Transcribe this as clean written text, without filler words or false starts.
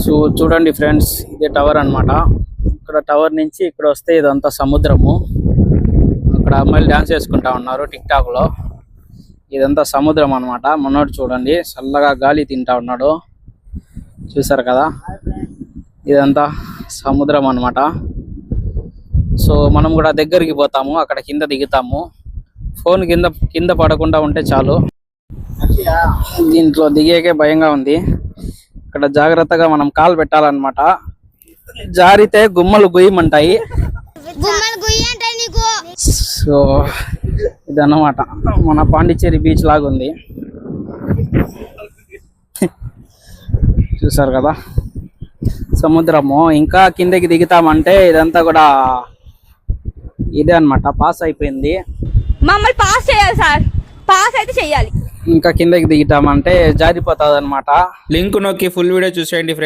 So చూడండి friends, ఇదే tower అన్నమాట. ఇక్కడ టవర్ నుంచి ఇక్కడ వస్తే ఇదంతా సముద్రము. అక్కడ అమ్మాయిలు డాన్స్ చేసుకుంటా ఉన్నారు టిక్ టాక్ లో. ఇదంతా సముద్రం అన్నమాట. మనోడు చూడండి చల్లగా గాలి తింటా ఉన్నాడు, చూసారు కదా. ఇదంతా సముద్రం అన్నమాట. సో మనం కూడా దగ్గరికి పోతాము, అక్కడ కింద దిగుతాము. ఫోన్ కింద పడకుండా ఉంటే చాలు. దీంట్లో దిగేకే భయంగా ఉంది. ఇక్కడ జాగ్రత్తగా మనం కాలు పెట్టాలన్నమాట. జారితే గుమ్మలు గుయ్యమంటాయి. సో ఇదన్నమాట మన పాండిచ్చేరి బీచ్ లాగా ఉంది, చూసారు కదా సముద్రము. ఇంకా కిందకి దిగుతామంటే ఇదంతా కూడా ఇదే అన్నమాట, పాస్ అయిపోయింది. మమ్మల్ని పాస్ చేయాలి సార్, పాస్ అయితే చెయ్యాలి. ఇంకా కిందకి దిగుతామంటే జారిపోతుంది అన్నమాట. లింక్ నొక్కి ఫుల్ వీడియో చూసేయండి ఫ్రెండ్స్.